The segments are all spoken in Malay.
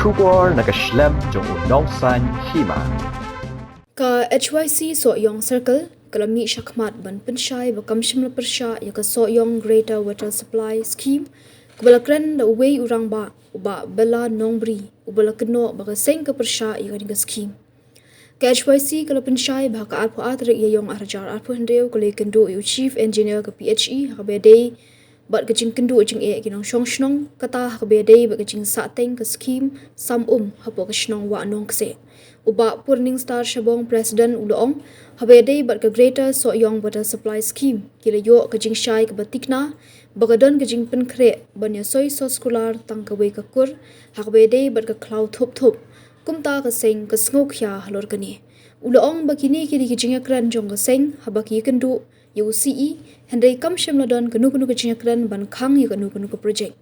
Shubor nakaslem jong unongsan hima. Ka HYC Soyong Circle, kalami syakmat ban pensyai bakam shimla persya ya ka Soyong Greater Water Supply Scheme, kebalakran da uwei urang ba, uba bela nongbri, ubala keno baka seng ka persya ya ka scheme. Ka HYC kala pensyai baka alpo atrik ya yong arjar alpo hendeu kala kendo yu Chief Engineer ka PHE ha bedai bat kajing kendu jing kinong shong shnong kata ha bedai bat kajing sateng ka scheme sam hapo ka shnong wa nong kse. Uba Purning Star Shabong President Uloong habedai bat ka Greater Soyong Water Supply Scheme kila yo ka jing shai ka batikna bagadon ka jing penkre banya soy so scholar tang ka we ka kur habedai bat ka cloud thop kumta ka seng ka ngok ya halor kani Uloong bakini kili ka jing akran jong ka seng habaki kendu yu CE handai kam shimladon ka nuku ka jing akran ban khang ya ka nuku ka project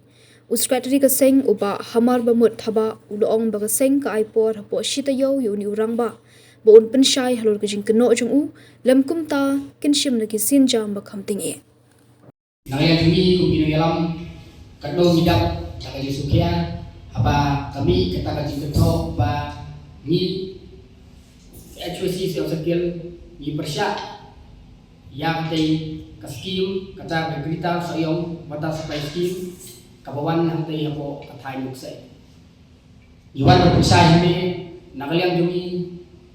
Secretary ka seng uba hamar bamut thaba Uloong ba ka seng ka aipor hapo shita yo ni urang ba bon pensyai halor ka jing keno jong u lam kumta kinshim na kisin jam ba khamting e Nangya kami kumpino yalam kadong midap jaga Yusukia apa kami kata kajing ketok ba ni HWC Soyong Circle ni persya yang tei ka scheme kata Greater Soyong Water Supply Scheme kabawan nanti hapo kathai muksai iwan berpisah ini nakaliang jumi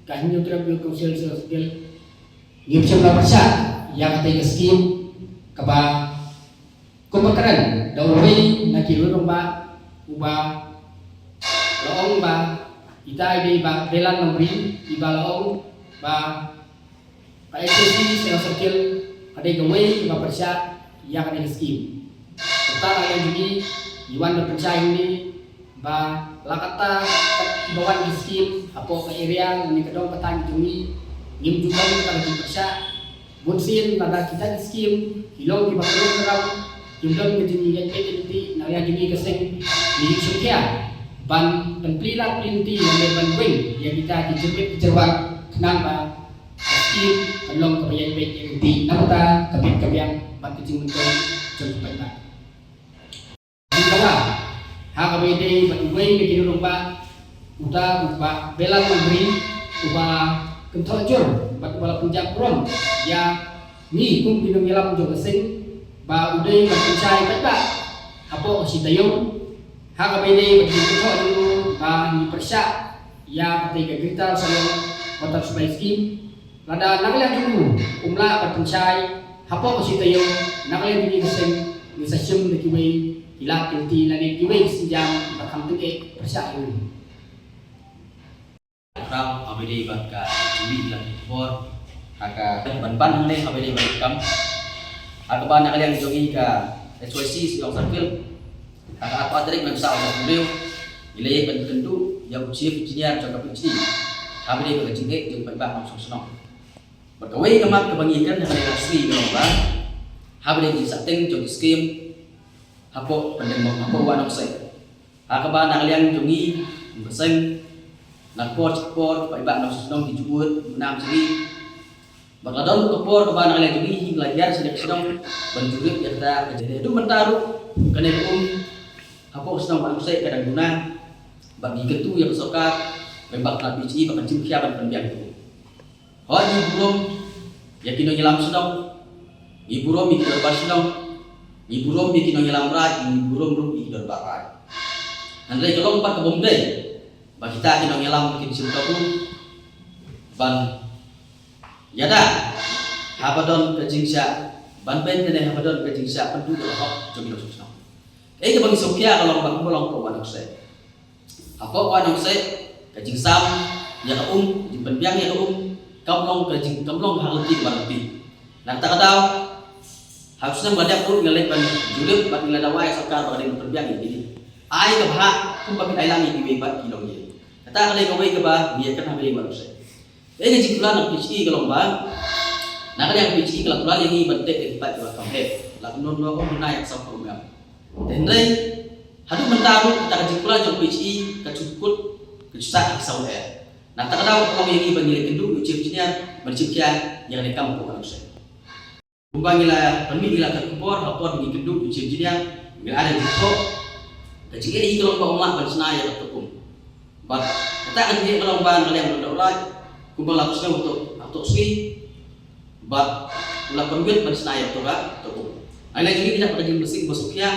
kahinyo trap yung council sa skill ngipsyo na persya yang katay scheme kaba kumakaran daway nakilulong ba uba loong ba ita ay ba belan ng rin iba loong ba ka-HSC sa skill katay gaway iba persya yang katay scheme Kata yang ini Iwan berpercaya ini ba lakata ibawan di scheme apo ke area ni kedong petang jumi ngim juga kita berpercaya bunsin nada kita di scheme hilong di bakal terang jumlah kejadian PNT naya jumi keseng di Sukia ban penpila plinti yang ban wing yang kita dijemput jerwan kenapa scheme kelong kebayang PNT nata kapit kabyang ban kejing mentong contoh Ikalah, hak abede batubay begini rumba, uta upa belang memberi upa kentojur bat ubala punjak prom ya ni kung pinungilam jo kesing ba uday batchay pata apo si tayong hak abede begini kentok dulu ba ni persya ya ketika Greater Soyong Water Supply Scheme lada nakalian dulu umla batchay apo si tayong nakalian begini kesing ni sasyum na kiway Ila pinti lagi kiwing sejam bakam teke persya ini. Ram abdi baka juli lagi for haka ban hang le abdi bakam haka ban nak yang jogi ka HYC Soyong Circle haka apa tadi nak sa orang beliau ile ban kendu yang chief engineer jangka pinci abdi baka jingke jeng ban langsung senang berkawai kemak kebangikan yang asli kelomba abdi di setting jogi scheme hapo pandemok hapo wanong say akaba nakaliang jungi baseng nakport pa iba nang susnong dijubut menang sini bakadon kapor kaba nakaliang jungi hinglajar sidak sunong banjurip yarda kejadian itu mentaru kene hapo susnong wanong say kadang guna bagi ketu yang sokat membak na PHE bakan jimkia ban penbiang itu hon iburom yakino nyelam sunong iburom ikir ba sunong Iburom bikin orang nyelam rai, iburom rum ikidor barai. Nanti kalau empat ke Bombay, bagi kita orang nyelam bikin simtau ban. Ya dah, habadon kejingsa, ban pen dan habadon kejingsa pendu berhak jogi dosusno. Ke bagi Sokia kalau bang bolong ke wanong se. Apa wanong se kejingsam ya jing penbiang ya kamlong kejing kamlong halti banti. Nanti kata harusnya meladak pun ngelek ban julep bat ngelada wae sakar bagade terbiang ini ai ke bah kum pamit ai langi di bebat kilo ye kata kale kowe ke bah dia kan habis manusia ngejik pula nak PHE ke lomba nak yang PHE ke pula yang ni bentek ke bat ke kampe la non no ko naik sa program dan dai hadu mentaru kita ngejik pula jong PHE ke cukut ke sak saudara nak tak tahu ko yang ni bangile kendu ucip-ucipnya bercipkia yang rekam ko manusia Bumbangila pemigila terkubur, hapor dengan kedua ujian jenjang, bila ada di kok, kecil ini kalau bawa mak bersenaya tertepung, But kita akan dia kalau ban kalian berdoa kumpul lapusnya untuk ski. But lapan duit ban senaya tu kan tu. Ada lagi kita pada jam bersih masuk kia.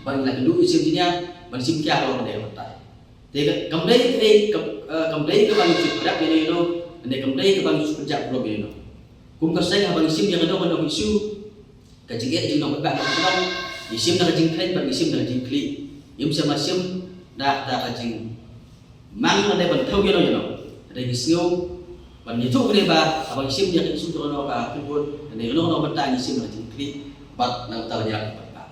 Ban lagi dulu isim dia ban isim kia kalau ada betai. Jadi kembali ke bang isim berapa ini itu, anda kembali ke bang isim kerja belum ini. Kumpul saya bang isim yang ada isu kajian jeng nombor bang isim nak jeng kait ban isim nak jeng klik. Isim sama isim dah kajing. Mang ada ban tahu you know. Ada isu ban itu kene ba abang isim yang isu tu ono ka kubur dan ono bantang isim nak jeng klik bat nang talanya ba.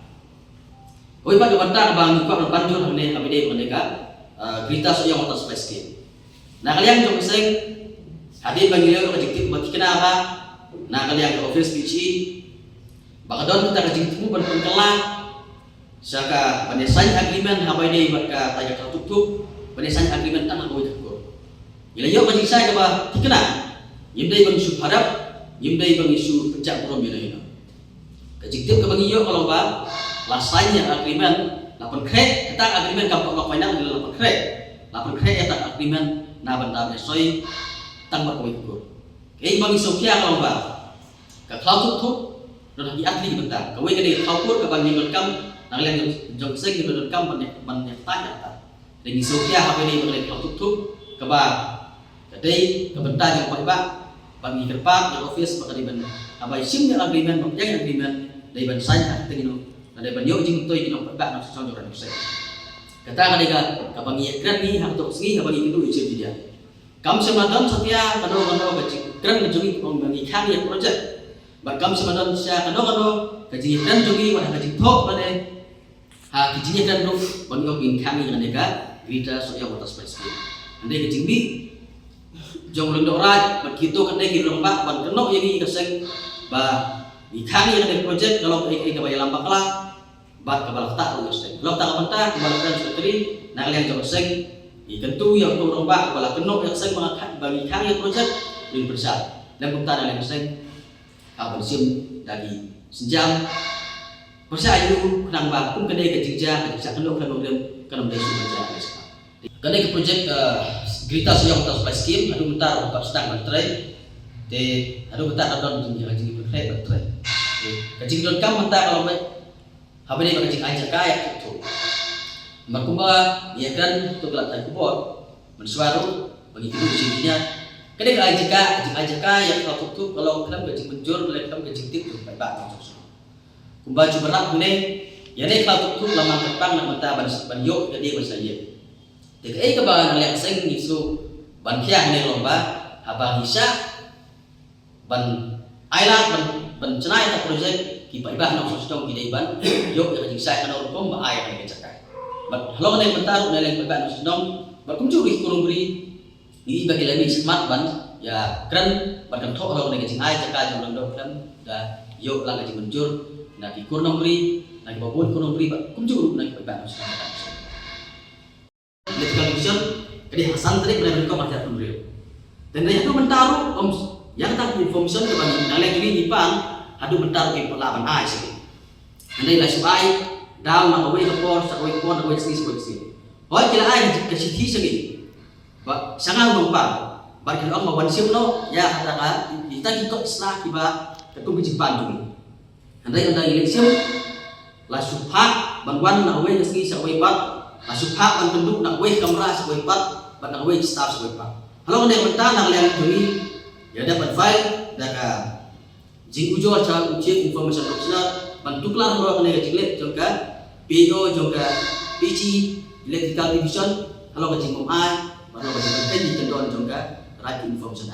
Oi ba bantang bang ko ban jur hane abide mereka berita soal atas basket. Nah kalian jom seng hadir bagi dia kejikti bagi kenapa? Nah kalian ke office PC bakadon kita kejikti ban penkelah saka penesan agreement habai dei baka tanya tutup penesan agreement tanah koi takut. Ila yo kejik saya ba dikena. Yimdai bang isu harap, yimdai bang isu pecah prom ini. Kejikti ke bagi yo kalau ba lasanya agreement lapor kredit kita agreement kampung finance adalah lapor kredit kita agreement na benda besoi tangbat koi takut. Bagi Sofia kalau ba ka klau tutup dan lagi ahli benda. Kau ini kau pun ke bagi rekam nang yang jong seng di rekam banyak tanya ta. Dengan Sofia apa ini boleh kau tutup ke ba kedai ke benda yang kau ba bagi kerpak di office maka di benda apa sim yang agreement yang agreement dari benda saya tengino ada ban yo jing toy kinong pagba nang sa joran sa. Kata kadega kapag iekran ni hang tok sgi kapag ikidu iche dia. Kam semadon satya kano kaji kran ngajugi ong bangi khang ya project. Ba kam semadon sia kano kaji kran jugi wa kaji thok bade. Ha kijinya kan ru bangi ong bin khang ni kadega grita so ya watas space. Ande kaji bi jong lendo raj begitu kadega kirong ba ban kenok yang kaseng ba ikhang yang ada project kalau ke bayar lambak lah bat kepala tak urus kalau tak mentah kepala kan sekali nak lihat jauh seng ikan tu yang tu rombak kepala kenok yang seng mengangkat bagi ikhang yang project lebih besar dan mentah yang seng kapan sim lagi sejam persayu kenang bakum kedai kejija kejija kenok kenok dem kenok dem sudah kedai ke project Grita yang kita supply scheme adu mentar untuk sedang menteri de adu mentar adon dunia kaji berkait menteri kaji don kam mentar kalau habis ni kaji aja kaya tu makumba dia kan tu kelak tai kubur mensuaru bagi itu sininya kadang aja kaya kalau tu kalau kelam kaji menjur boleh kelam kaji tip tu baik baik kumba cuberak ni ya ni kalau tu lama kepang nak mentar ban yok jadi bersaya dekai ke bahan yang seng isu ban kiang ni lomba abang hisya ban ailat ban cenai tak projek kipai bah nak sosong kidai ban yok yang jisai kana urkom ba ai kana kecakai bat halong nei bentar nei leng ba nak sosong bat kumcuri kurung beri ni bagi lami smart ban ya keren ban kan thok halong nei kecing ai caka jong dok kan da yok lang kecing menjur na ki kurung beri na ki babon kurung beri ba kumcuri na kipai bah nak sosong electrical division kadi Hasan tadi pernah berikut mati atun beliau dan dari itu bentaru yang tak information ke bani nalai jadi ipang adu bentaru ke pelaban ai sini andai lah suai down nak away ke port away port away sini oh kila ai ke siti sini ba sangat lupa bagi orang mawan simno ya kata kita ikut Islam kiba ketum kejiban tu andai election lah subhat banwan nak away sini away port masuk hak ban penduk nak weh kamera sebuah pat ban nak weh staff sebuah pat kalau ada mentah nak lihat ini ya dapat file dah ka jing ujo cara uji information optional bentuklah kalau kena jinglet juga PO juga PC electrical division kalau ke jing ai kalau ke jing pen di kendor juga right information